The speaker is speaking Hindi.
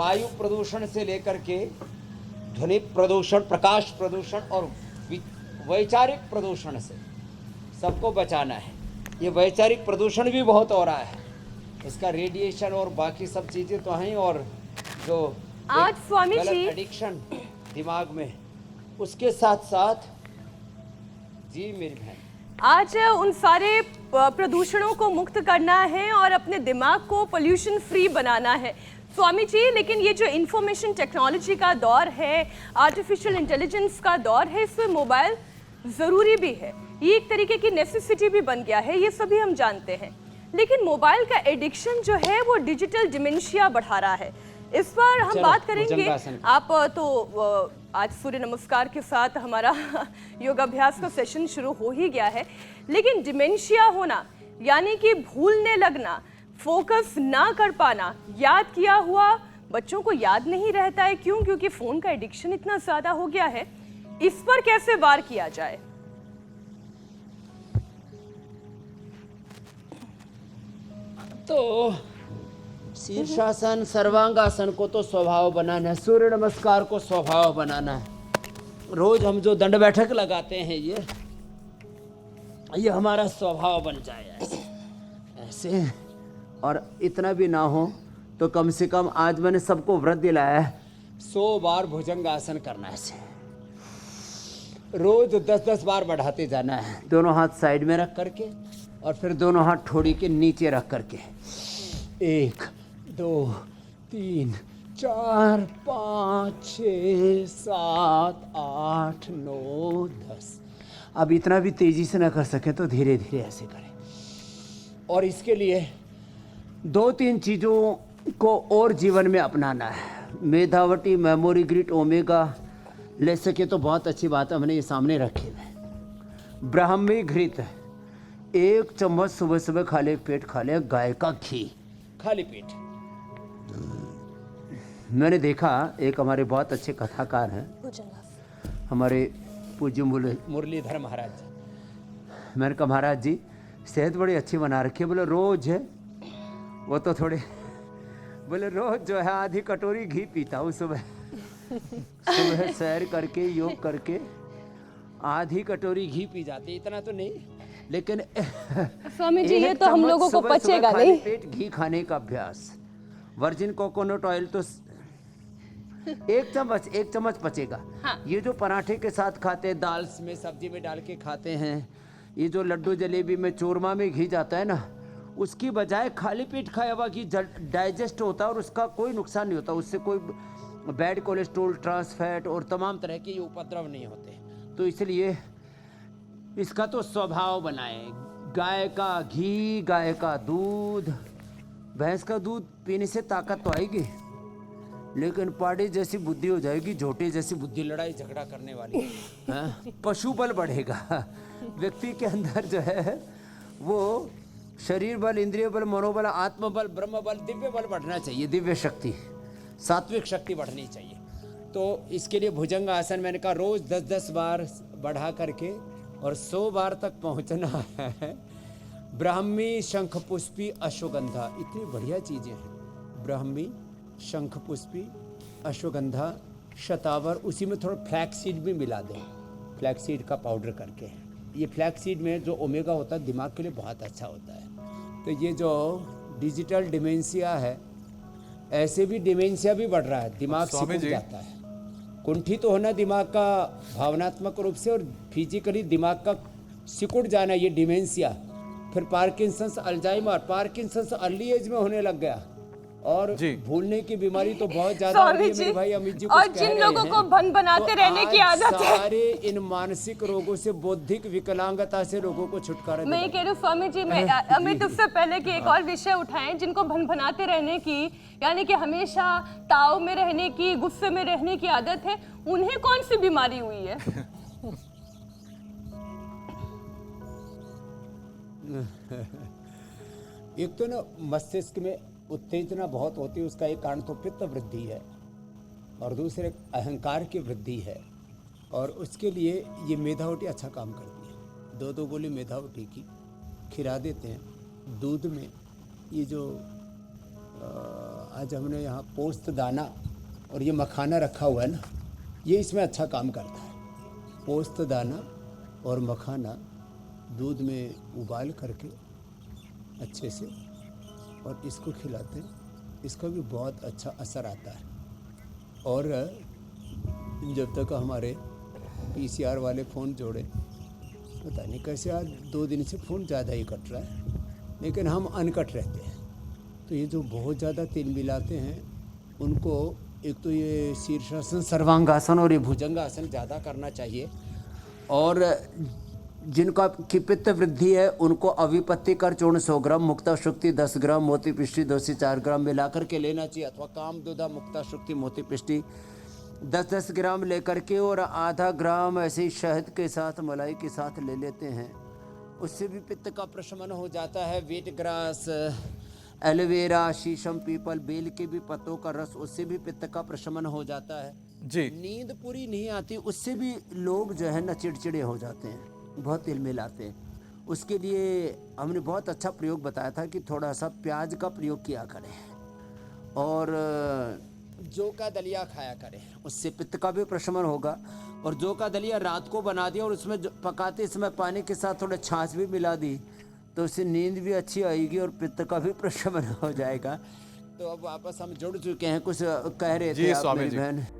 वायु प्रदूषण से लेकर के ध्वनि प्रदूषण, प्रकाश प्रदूषण और वैचारिक प्रदूषण से सबको बचाना है। ये वैचारिक प्रदूषण भी बहुत हो रहा है, इसका रेडिएशन और बाकी सब चीज़ें तो हैं, और जो आज स्वामी गलत जी एडिक्शन दिमाग में, उसके साथ साथ जी मेरी बहन, आज उन सारे प्रदूषणों को मुक्त करना है और अपने दिमाग को पोल्यूशन फ्री बनाना है स्वामी जी। लेकिन ये जो इंफॉर्मेशन टेक्नोलॉजी का दौर है, आर्टिफिशियल इंटेलिजेंस का दौर है, इसमें मोबाइल ज़रूरी भी है, ये एक तरीके की नेसेसिटी भी बन गया है, ये सभी हम जानते हैं। लेकिन मोबाइल का एडिक्शन जो है वो डिजिटल डिमेंशिया बढ़ा रहा है। इस पर हम बात करेंगे। आप तो आज सूर्य नमस्कार के साथ हमारा योगाभ्यास का सेशन शुरू हो ही गया है, लेकिन डिमेंशिया होना यानी कि भूलने लगना, फोकस ना कर पाना, याद किया हुआ बच्चों को याद नहीं रहता है। क्यों? क्योंकि फोन का एडिक्शन इतना ज्यादा हो गया है। इस पर कैसे वार किया जाए? तो शीर्षासन, सर्वांगासन को तो स्वभाव बनाना है, सूर्य नमस्कार को स्वभाव बनाना है। रोज हम जो दंड बैठक लगाते हैं ये हमारा स्वभाव बन जाए ऐसे। और इतना भी ना हो तो कम से कम आज मैंने सबको व्रत दिलाया है 100 बार भुजंगासन करना है ऐसे। रोज 10-10 बार बढ़ाते जाना है, दोनों हाथ साइड में रख करके और फिर दोनों हाथ ठोड़ी के नीचे रख करके 1 2 3 4 5 6 7 8 9 10। अब इतना भी तेजी से ना कर सके तो धीरे धीरे ऐसे करें। और इसके लिए 2-3 चीज़ों को और जीवन में अपनाना है। मेधावटी, मेमोरी ग्रिट, ओमेगा ले सके तो बहुत अच्छी बात है, हमने ये सामने रखे हैं। ब्राह्मी घृत 1 चम्मच सुबह सुबह खाली पेट खा ले, गाय का घी खाली पेट। मैंने देखा एक हमारे बहुत अच्छे कथाकार हैं, हमारे पूज्य मुरलीधर महाराज जी। मैंने कहा महाराज जी सेहत बड़ी अच्छी बना रखी है। बोले रोज है, वो तो थोड़े, बोले रोज जो है आधी कटोरी घी पीता हूँ सुबह सुबह सैर करके योग करके आधी कटोरी घी पी जाते, इतना तो नहीं लेकिन स्वामी जी ये तो हम लोगों को पचेगा नहीं। पेट घी खाने का अभ्यास। वर्जिन कोकोनट ऑयल तो 1 चम्मच पचेगा। हाँ। ये जो पराठे के साथ खाते हैं, दाल में सब्जी में डाल के खाते हैं, ये जो लड्डू जलेबी में चूरमा में घी जाता है ना, उसकी बजाय खाली पेट खाया हुआ घी डाइजेस्ट होता है और उसका कोई नुकसान नहीं होता, उससे कोई बैड कोलेस्ट्रॉल, ट्रांस फैट और तमाम तरह के उपद्रव नहीं होते। तो इसलिए इसका तो स्वभाव बनाए। गाय का घी, गाय का दूध, भैंस का दूध पीने से ताकत तो आएगी, लेकिन पाड़े जैसी बुद्धि हो जाएगी, झोटे जैसी बुद्धि, लड़ाई झगड़ा करने वाली। पशु बल बढ़ेगा व्यक्ति के अंदर, जो है वो शरीर बल, इंद्रिय बल, मनोबल, आत्मबल, ब्रह्म बल, दिव्य बल बढ़ना चाहिए, दिव्य शक्ति, सात्विक शक्ति बढ़नी चाहिए। तो इसके लिए भुजंग आसन मैंने कहा रोज 10-10 बार बढ़ा करके और 100 बार तक पहुंचना है। ब्राह्मी, शंखपुष्पी, अश्वगंधा, इतनी बढ़िया चीज़ें हैं। ब्राह्मी, शंखपुष्पी, अश्वगंधा, शतावर, उसी में थोड़ा फ्लैक्स सीड भी मिला दें, फ्लैक्स सीड का पाउडर करके। ये फ्लैक्स सीड में जो ओमेगा होता है दिमाग के लिए बहुत अच्छा होता है। तो ये जो डिजिटल डिमेंशिया है, ऐसे भी डिमेंशिया भी बढ़ रहा है, दिमाग सिकुड़ जाता है। कुंठित तो होना दिमाग का भावनात्मक रूप से और फिजिकली दिमाग का सिकुड़ जाना, ये डिमेंशिया। फिर Parkinson's, Alzheimer's, Parkinson's early age में होने लग गया और भूलने की बीमारी तो बहुत ज्यादा हो रही है मेरे भाई अमित जी। और जिन लोगों को भन बनाते रहने की आदत है, सारे इन मानसिक रोगों से, बौद्धिक विकलांगता से लोगों को छुटकारा। मैं ये कह रही हूँ स्वामी जी, मैं अमित उससे पहले कि एक और विषय उठाएं, जिनको भन भनाते रहने की, यानी कि हमेशा ताव में रहने की, गुस्से में रहने की आदत है, उन्हें कौन सी बीमारी हुई है? एक तो ना मस्तिष्क में उत्तेजना बहुत होती है, उसका एक कारण तो पित्त वृद्धि है और दूसरे अहंकार की वृद्धि है। और उसके लिए ये मेधावटी अच्छा काम करती है। 2-2 गोली मेधावटी की खिला देते हैं दूध में। ये जो आज हमने यहाँ पोस्त दाना और ये मखाना रखा हुआ है ना, ये इसमें अच्छा काम करता है। पोस्त दाना और मखाना दूध में उबाल करके अच्छे से और इसको खिलाते हैं, इसका भी बहुत अच्छा असर आता है। और जब तक हमारे पीसीआर वाले फ़ोन जोड़े, पता नहीं कैसे आज 2 दिन से फ़ोन ज़्यादा ही कट रहा है, लेकिन हम अनकट रहते हैं। तो ये जो बहुत ज़्यादा तिल मिलाते हैं उनको एक तो ये शीर्षासन, सर्वांगासन और ये भुजंगासन ज़्यादा करना चाहिए। और जिनका की पित्त वृद्धि है उनको अविपत्ति कर चूर्ण 100 ग्राम, मुक्ता शुक्ति 10 ग्राम, मोती पिष्टी 2 से 4 ग्राम मिला करके लेना चाहिए, अथवा काम दूधा मुक्ता शुक्ति मोती पिष्टी 10-10 ग्राम लेकर के और आधा ग्राम ऐसे ही शहद के साथ मलाई के साथ ले लेते हैं। उससे भी पित्त का प्रशमन हो जाता है। वीट ग्रास, एलोवेरा, शीशम, पीपल, बेल के भी पत्तों का रस, उससे भी पित्त का प्रशमन हो जाता है जी। नींद पूरी नहीं आती, उससे भी लोग जो है ना चिड़चिड़े हो जाते हैं, बहुत तिल मिलाते हैं। उसके लिए हमने बहुत अच्छा प्रयोग बताया था कि थोड़ा सा प्याज का प्रयोग किया करें और जौ का दलिया खाया करें, उससे पित्त का भी प्रशमन होगा। और जौ का दलिया रात को बना दिया और उसमें पकाते समय पानी के साथ थोड़ा छाछ भी मिला दी तो उससे नींद भी अच्छी आएगी और पित्त का भी प्रशमन हो जाएगा। तो अब वापस हम जुड़ चुके हैं, कुछ कह रहे थे जी आप स्वामी मेरी जी। बहन।